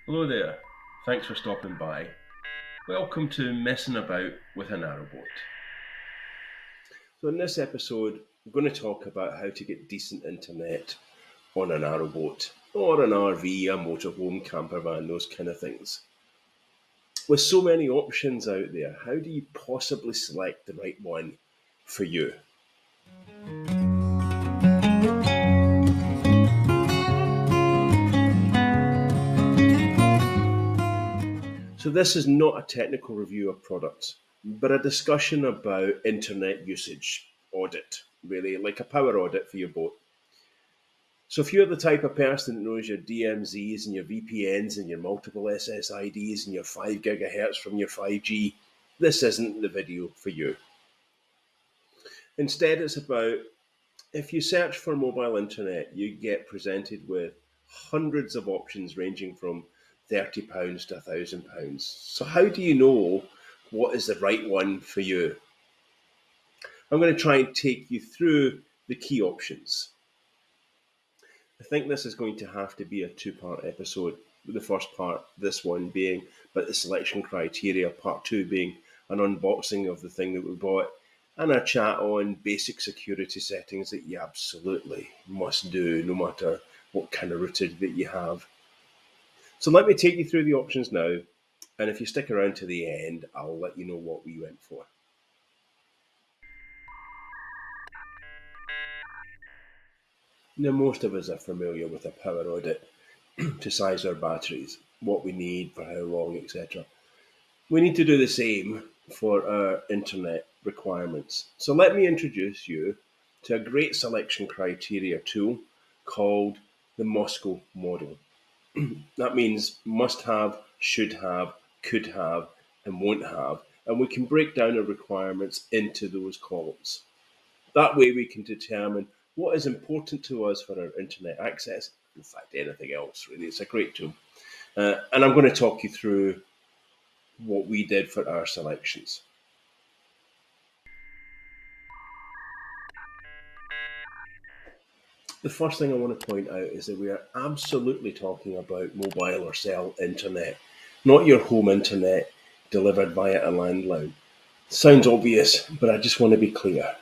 Hello there, thanks for stopping by. Welcome to Messing About with a Narrowboat. So in this episode, I'm going to talk about how to get decent internet on a narrowboat or an RV, a motorhome, camper van, those kind of things. With so many options out there, how do you possibly select the right one for you? So this is not a technical review of products, but a discussion about internet usage audit, really, like a power audit for your boat. So if you're the type of person that knows your DMZs and your VPNs and your multiple SSIDs and your 5 gigahertz from your 5G, this isn't the video for you. Instead, it's about if you search for mobile internet, you get presented with hundreds of options ranging from £30 to £1,000. So how do you know what is the right one for you? I'm going to try and take you through the key options. I think this is going to have to be a two-part episode. The first part, this one being about the selection criteria, part two being an unboxing of the thing that we bought, and a chat on basic security settings that you absolutely must do no matter what kind of router that you have. So let me take you through the options now, and if you stick around to the end, I'll let you know what we went for. Now, most of us are familiar with a power audit to size our batteries, what we need for how long, etc. We need to do the same for our internet requirements. So let me introduce you to a great selection criteria tool called the Moscow model. That means must have, should have, could have, and won't have. And we can break down our requirements into those columns. That way we can determine what is important to us for our internet access. In fact, anything else, really. It's a great tool. And I'm going to talk you through what we did for our selections. The first thing I want to point out is that we are absolutely talking about mobile or cell internet, not your home internet delivered via a landline. Sounds obvious, but I just want to be clear.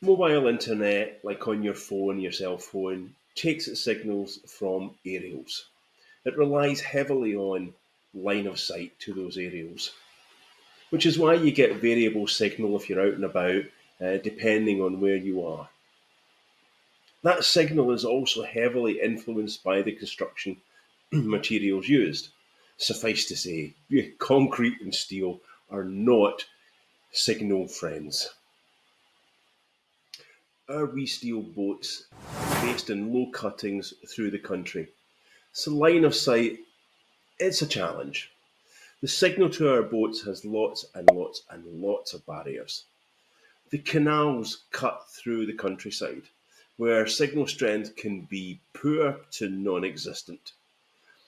Mobile internet, like on your phone, your cell phone, takes its signals from aerials. It relies heavily on line of sight to those aerials, which is why you get variable signal if you're out and about, depending on where you are. That signal is also heavily influenced by the construction materials used. Suffice to say, concrete and steel are not signal friends. Our wee steel boats are based in low cuttings through the country, so line of sight, it's a challenge. The signal to our boats has lots and lots and lots of barriers. The canals cut through the countryside, where signal strength can be poor to non-existent.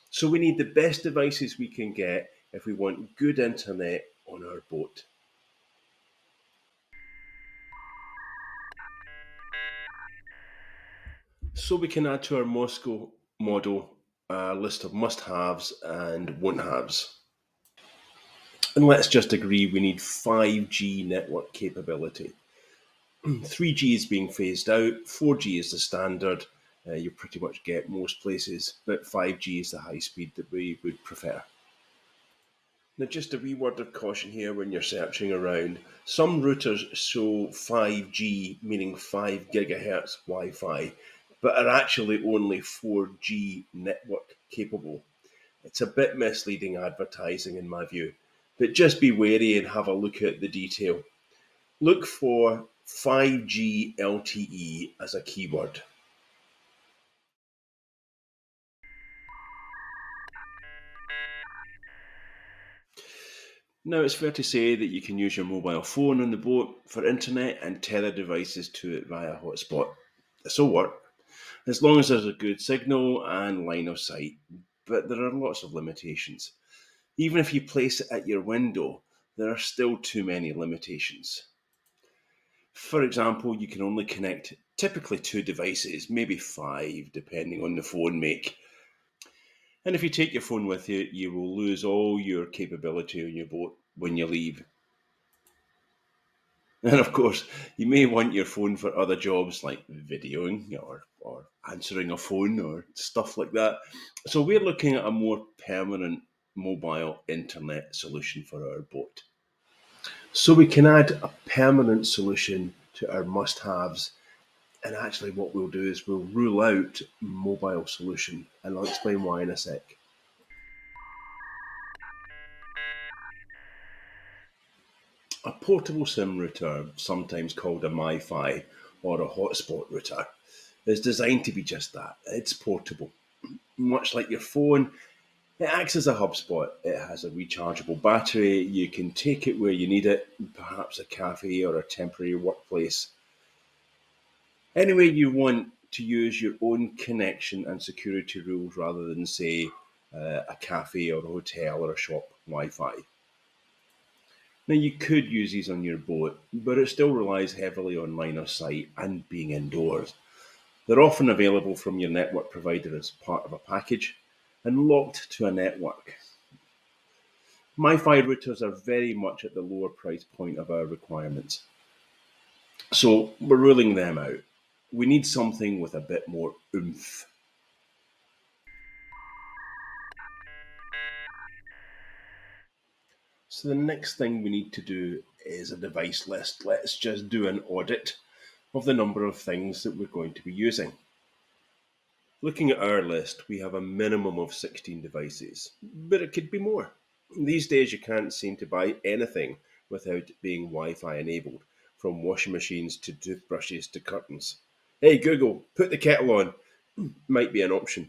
So we need the best devices we can get if we want good internet on our boat. So we can add to our Moscow model a list of must-haves and won't-haves. And let's just agree we need 5G network capability. 3G is being phased out, 4G is the standard, you pretty much get most places, but 5G is the high speed that we would prefer. Now, just a wee word of caution here when you're searching around. Some routers show 5G, meaning 5 gigahertz Wi-Fi, but are actually only 4G network capable. It's a bit misleading advertising in my view, but just be wary and have a look at the detail. Look for 5G LTE as a keyword. Now, it's fair to say that you can use your mobile phone on the boat for internet and tether devices to it via hotspot. This will work, as long as there's a good signal and line of sight, but there are lots of limitations. Even if you place it at your window, there are still too many limitations. For example, you can only connect typically two devices, maybe five, depending on the phone make. And if you take your phone with you, you will lose all your capability on your boat when you leave. And of course, you may want your phone for other jobs like videoing or answering a phone or stuff like that. So we're looking at a more permanent mobile internet solution for our boat. So we can add a permanent solution to our must-haves. And actually what we'll do is we'll rule out mobile solution, and I'll explain why in a sec. A portable SIM router, sometimes called a MiFi or a hotspot router, is designed to be just that. It's portable. Much like your phone, it acts as a hub spot. It has a rechargeable battery. You can take it where you need it, perhaps a cafe or a temporary workplace. Anyway, you want to use your own connection and security rules rather than, say, a cafe or a hotel or a shop Wi Fi. Now, you could use these on your boat, but it still relies heavily on line of sight and being indoors. They're often available from your network provider as part of a package and locked to a network. MiFi routers are very much at the lower price point of our requirements, so we're ruling them out. We need something with a bit more oomph. So the next thing we need to do is a device list. Let's just do an audit of the number of things that we're going to be using. Looking at our list, we have a minimum of 16 devices, but it could be more. These days, you can't seem to buy anything without being Wi Fi enabled, from washing machines to toothbrushes to curtains. Hey Google, put the kettle on, might be an option.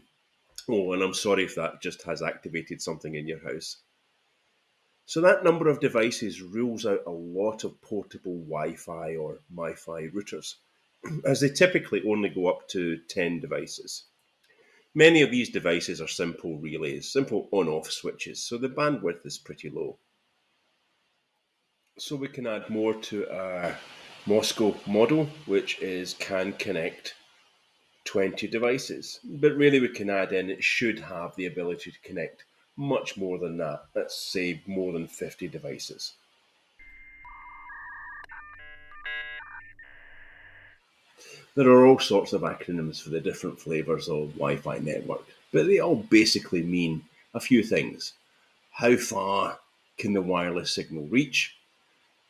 Oh, and I'm sorry if that just has activated something in your house. So that number of devices rules out a lot of portable Wi-Fi or MiFi routers, as they typically only go up to 10 devices. Many of these devices are simple relays, simple on-off switches, so the bandwidth is pretty low. So we can add more to our Moscow model, which is can connect 20 devices. But really we can add in, it should have the ability to connect much more than that. Let's say more than 50 devices. There are all sorts of acronyms for the different flavors of Wi-Fi network, but they all basically mean a few things. How far can the wireless signal reach?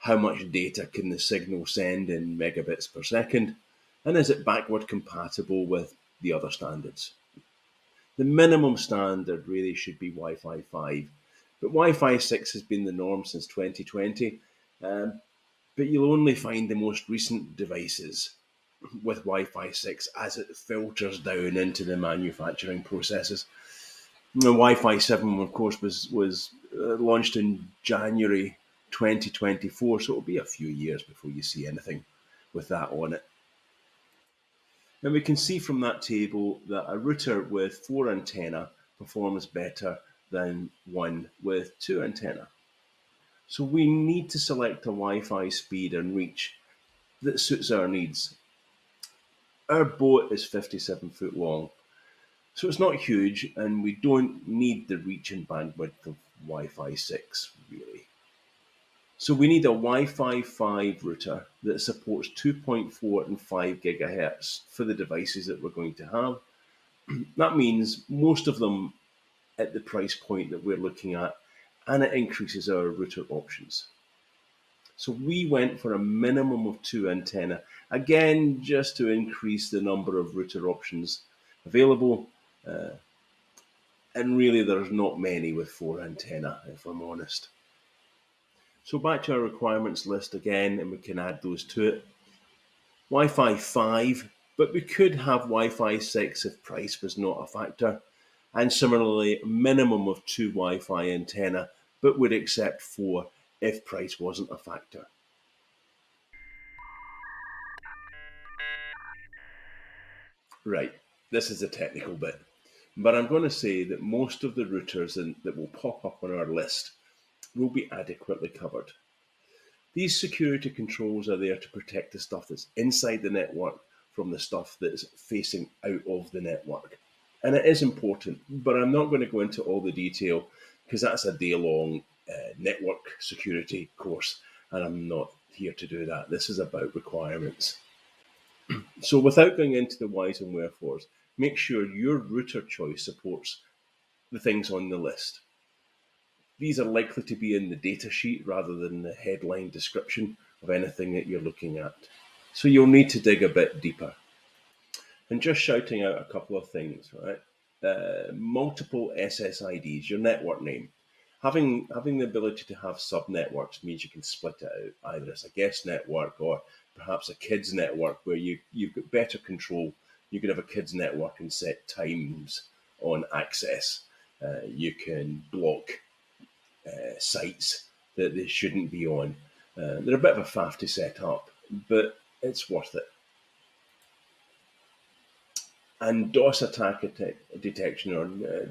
How much data can the signal send in megabits per second? And is it backward compatible with the other standards? The minimum standard really should be Wi-Fi 5, but Wi-Fi 6 has been the norm since 2020. But you'll only find the most recent devices with Wi-Fi 6 as it filters down into the manufacturing processes. The Wi-Fi 7, of course, was launched in January 2024, so it'll be a few years before you see anything with that on it. And we can see from that table that a router with 4 antenna performs better than one with 2 antenna. So we need to select a Wi-Fi speed and reach that suits our needs. Our boat is 57 foot long, so it's not huge, and we don't need the reach and bandwidth of Wi-Fi 6, really. So we need a Wi-Fi 5 router that supports 2.4 and 5 gigahertz for the devices that we're going to have. That means most of them at the price point that we're looking at, and it increases our router options. So we went for a minimum of 2 antenna, again, just to increase the number of router options available. And really, there's not many with 4 antenna, if I'm honest. So back to our requirements list again, and we can add those to it. Wi-Fi 5, but we could have Wi-Fi 6 if price was not a factor. And similarly, minimum of 2 Wi-Fi antenna, but would accept 4 if price wasn't a factor. Right, this is a technical bit, but I'm going to say that most of the routers that will pop up on our list will be adequately covered. These security controls are there to protect the stuff that's inside the network from the stuff that's facing out of the network. And it is important, but I'm not going to go into all the detail because that's a day-long network security course, and I'm not here to do that. This is about requirements. So without going into the whys and wherefores, make sure your router choice supports the things on the list. These are likely to be in the data sheet rather than the headline description of anything that you're looking at. So you'll need to dig a bit deeper. And just shouting out a couple of things, right? Multiple SSIDs, your network name. Having the ability to have sub-networks means you can split it out either as a guest network or perhaps a kids network where you've got better control. You can have a kids network and set times on access. You can block sites that they shouldn't be on. They're a bit of a faff to set up, but it's worth it. And DOS attack detection or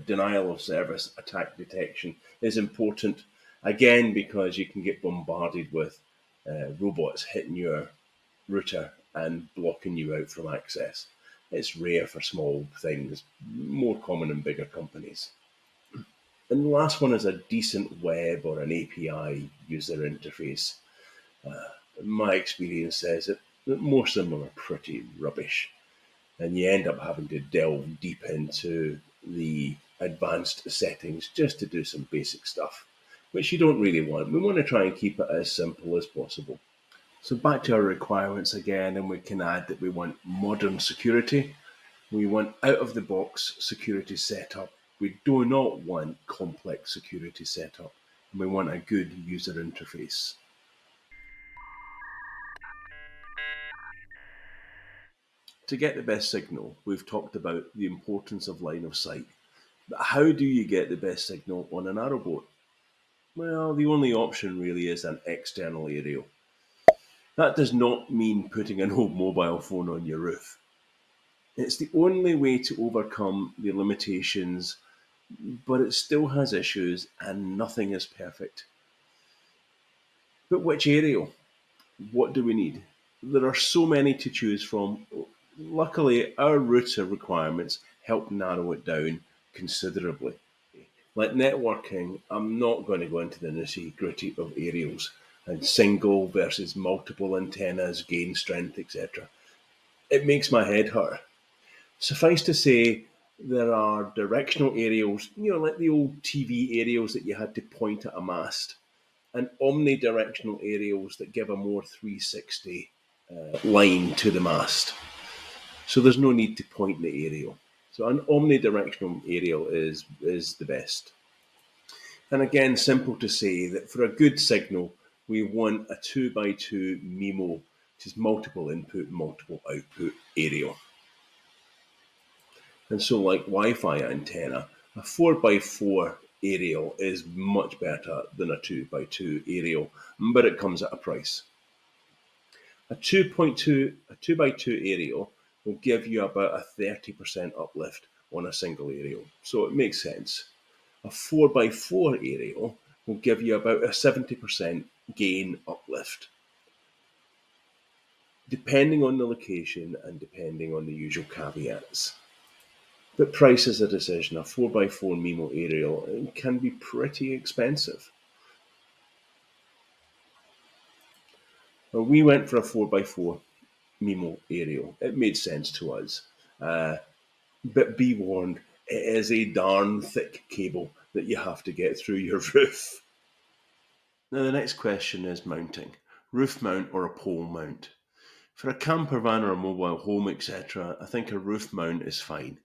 denial of service attack detection is important, again, because you can get bombarded with robots hitting your router and blocking you out from access. It's rare for small things, more common in bigger companies. And the last one is a decent web or an API user interface. My experience says that most of them are pretty rubbish, and you end up having to delve deep into the advanced settings just to do some basic stuff, which you don't really want. We want to try and keep it as simple as possible. So back to our requirements again, and we can add that we want modern security. We want out-of-the-box security setup. We do not want complex security setup. And we want a good user interface. To get the best signal, we've talked about the importance of line of sight. But how do you get the best signal on a narrowboat? Well, the only option really is an external aerial. That does not mean putting an old mobile phone on your roof. It's the only way to overcome the limitations, but it still has issues and nothing is perfect. But which aerial? What do we need? There are so many to choose from. Luckily, our router requirements help narrow it down considerably. Like networking, I'm not going to go into the nitty gritty of aerials and single versus multiple antennas, gain strength, etc. It makes my head hurt. Suffice to say, there are directional aerials, like the old TV aerials that you had to point at a mast, and omnidirectional aerials that give a more 360 line to the mast. So there's no need to point the aerial. So an omnidirectional aerial is the best. And again, simple to say that for a good signal, we want a 2x2 MIMO, which is multiple input, multiple output aerial. And so, like Wi-Fi antenna, a 4x4 aerial is much better than a 2x2 aerial, but it comes at a price. A 2x2 aerial will give you about a 30% uplift on a single aerial, so it makes sense. A 4x4 aerial will give you about a 70% gain uplift, depending on the location and depending on the usual caveats. But price is a decision. A 4x4 MIMO aerial can be pretty expensive. Well, we went for a 4x4 MIMO aerial. It made sense to us. But be warned, it is a darn thick cable that you have to get through your roof. Now, the next question is mounting. Roof mount or a pole mount? For a camper van or a mobile home, etc., I think a roof mount is fine.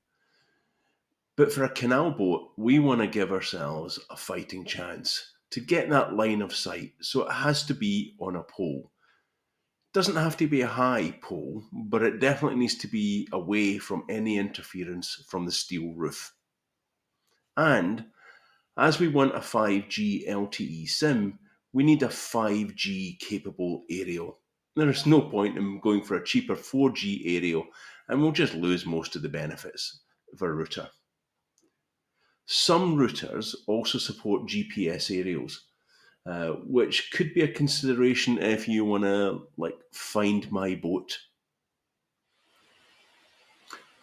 But for a canal boat, we want to give ourselves a fighting chance to get that line of sight, so it has to be on a pole. It doesn't have to be a high pole, but it definitely needs to be away from any interference from the steel roof. And as we want a 5G LTE SIM, we need a 5G capable aerial. There is no point in going for a cheaper 4G aerial, and we'll just lose most of the benefits of a router. Some routers also support GPS aerials, which could be a consideration if you want to find my boat.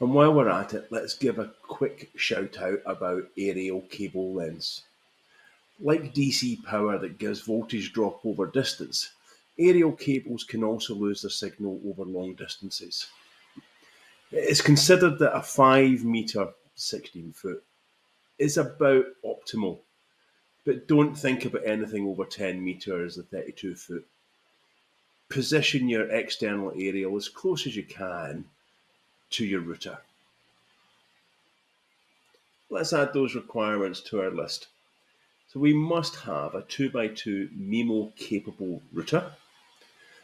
And while we're at it, let's give a quick shout out about aerial cable lengths. Like DC power that gives voltage drop over distance, aerial cables can also lose their signal over long distances. It's considered that a 5 metre, 16 foot, is about optimal, but don't think about anything over 10 metres or 32 foot. Position your external aerial as close as you can to your router. Let's add those requirements to our list. So we must have a 2x2 MIMO capable router,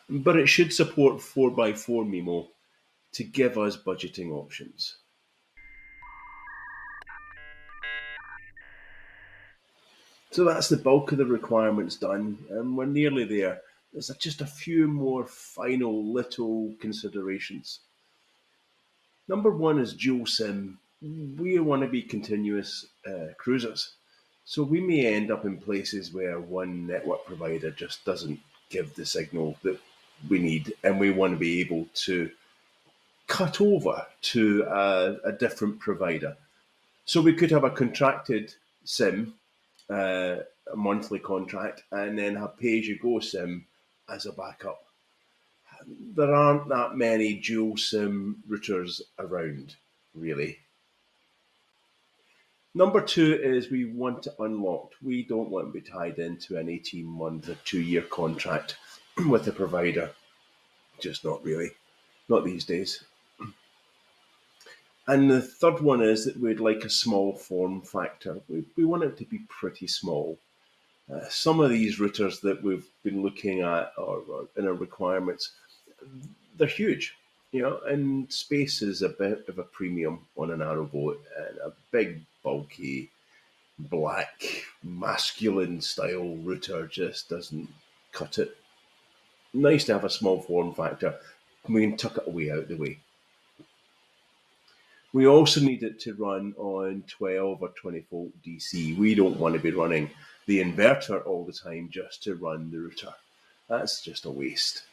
but it should support 4x4 MIMO to give us budgeting options. So that's the bulk of the requirements done, and we're nearly there. There's just a few more final little considerations. Number one is dual SIM. We want to be continuous cruisers. So we may end up in places where one network provider just doesn't give the signal that we need, and we want to be able to cut over to a different provider. So we could have a contracted SIM, a monthly contract, and then have pay-as-you-go SIM as a backup. There aren't that many dual SIM routers around, really. Number two is we want it unlocked. We don't want to be tied into an 18-month or 2-year contract with a provider. Just not really. Not these days. And the third one is that we'd like a small form factor. We want it to be pretty small. Some of these routers that we've been looking at or in our requirements, they're huge, and space is a bit of a premium on a narrowboat, and a big, bulky, black, masculine style router just doesn't cut it. Nice to have a small form factor. We can tuck it away out the way. We also need it to run on 12 or 20 volt DC. We don't want to be running the inverter all the time just to run the router. That's just a waste.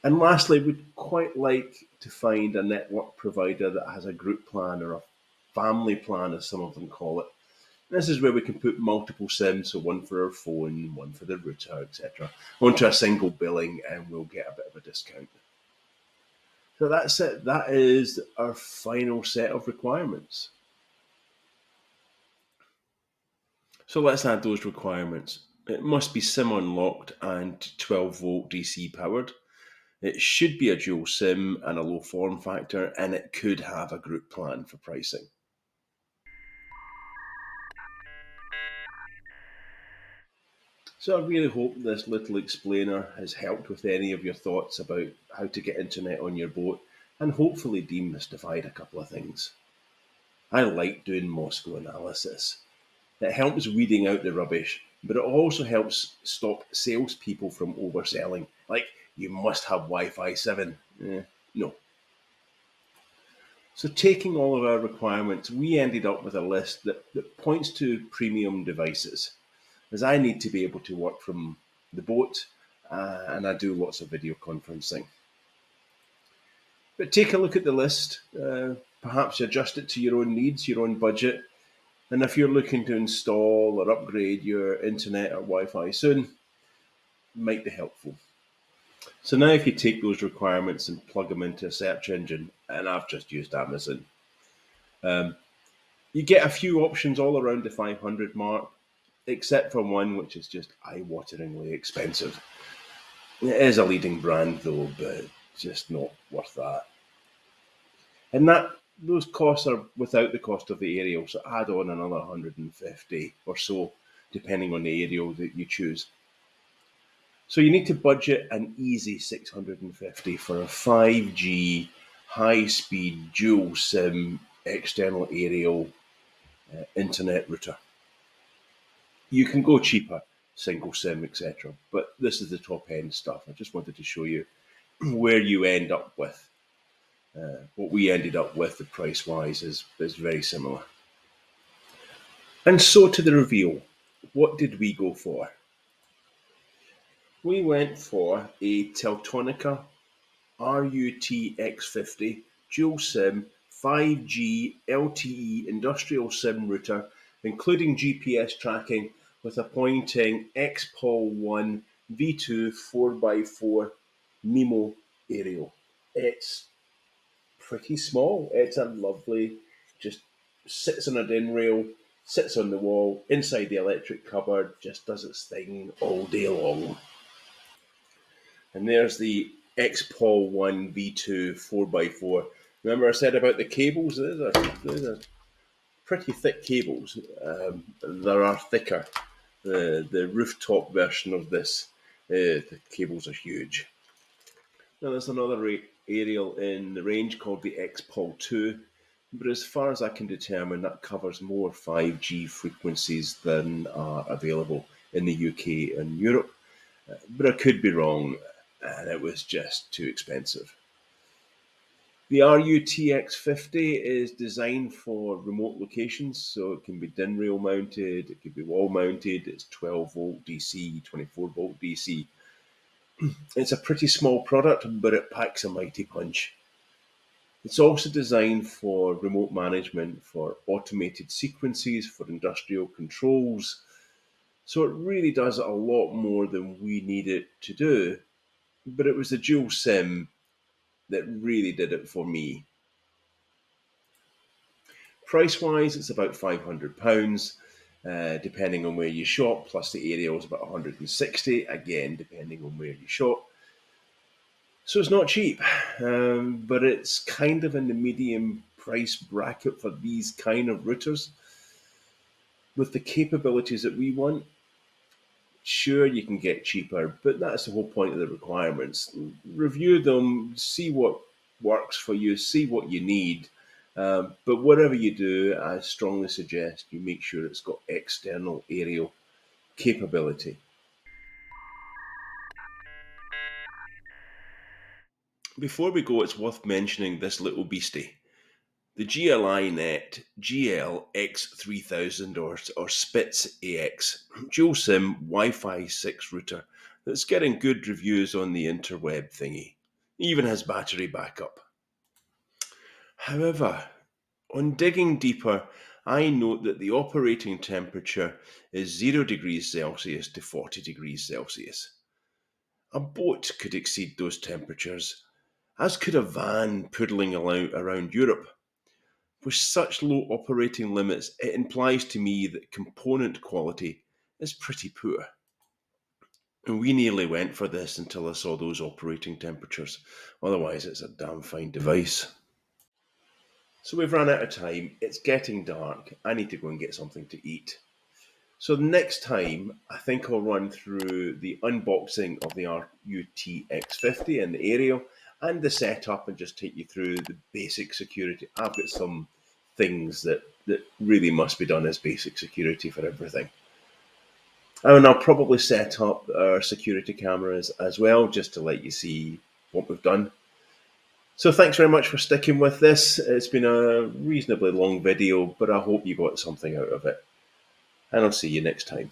And lastly, we'd quite like to find a network provider that has a group plan or a family plan, as some of them call it. This is where we can put multiple SIMs, so one for our phone, one for the router, etc., onto a single billing, and we'll get a bit of a discount. So that's it. That is our final set of requirements. So let's add those requirements. It must be SIM unlocked and 12 volt DC powered. It should be a dual SIM and a low form factor, and it could have a group plan for pricing. So I really hope this little explainer has helped with any of your thoughts about how to get internet on your boat, and hopefully demystified a couple of things. I like doing Moscow analysis. It helps weeding out the rubbish, but it also helps stop salespeople from overselling. Like, you must have Wi-Fi 7. No. So taking all of our requirements, we ended up with a list that points to premium devices, as I need to be able to work from the boat, and I do lots of video conferencing. But take a look at the list, perhaps adjust it to your own needs, your own budget, and if you're looking to install or upgrade your internet or Wi-Fi soon, it might be helpful. So now if you take those requirements and plug them into a search engine, and I've just used Amazon, you get a few options all around the 500 mark, except for one which is just eye-wateringly expensive. It is a leading brand though, but just not worth that. And those costs are without the cost of the aerial, so add on another 150 or so, depending on the aerial that you choose. So you need to budget an easy 650 for a 5G high-speed dual SIM external aerial internet router. You can go cheaper, single SIM, etc., but this is the top end stuff. I just wanted to show you where you end up with. What we ended up with, the price-wise, is very similar. And so to the reveal. What did we go for? We went for a Teltonika RUTX50 dual SIM 5G LTE industrial SIM router, including GPS tracking with a Poynting XPOL-1 V2 4x4 MIMO aerial. It's pretty small. It's a lovely, just sits on a din rail, sits on the wall, inside the electric cupboard, just does its thing all day long. And there's the XPOL-1 V2 4x4. Remember I said about the cables? These are pretty thick cables. There are thicker. The rooftop version of this, the cables are huge. Now there's another aerial in the range called the XPOL-2, but as far as I can determine, that covers more 5G frequencies than are available in the UK and Europe. But I could be wrong, and it was just too expensive. The RUTX50 is designed for remote locations, so it can be din rail mounted, it could be wall mounted, it's 12 volt DC, 24 volt DC. It's a pretty small product, but it packs a mighty punch. It's also designed for remote management, for automated sequences, for industrial controls. So it really does a lot more than we need it to do. But it was the dual SIM that really did it for me. Price-wise, it's about £500, depending on where you shop, plus the aerial is about 160, again, depending on where you shop. So it's not cheap, but it's kind of in the medium price bracket for these kind of routers. With the capabilities that we want, sure, you can get cheaper, but that's the whole point of the requirements. Review them, see what works for you, see what you need. But whatever you do, I strongly suggest you make sure it's got external aerial capability. Before we go, it's worth mentioning this little beastie. The GLI Net GLX3000 or Spitz AX dual SIM Wi-Fi 6 router that's getting good reviews on the interweb thingy. Even has battery backup. However, on digging deeper, I note that the operating temperature is 0 degrees Celsius to 40 degrees Celsius. A boat could exceed those temperatures, as could a van poodling around Europe. With such low operating limits, it implies to me that component quality is pretty poor. And we nearly went for this until I saw those operating temperatures. Otherwise, it's a damn fine device. So we've run out of time. It's getting dark. I need to go and get something to eat. So next time, I think I'll run through the unboxing of the RUTX50 and the aerial and the setup and just take you through the basic security. I've got some things that really must be done as basic security for everything. And I'll probably set up our security cameras as well, just to let you see what we've done. So thanks very much for sticking with this. It's been a reasonably long video, but I hope you got something out of it. And I'll see you next time.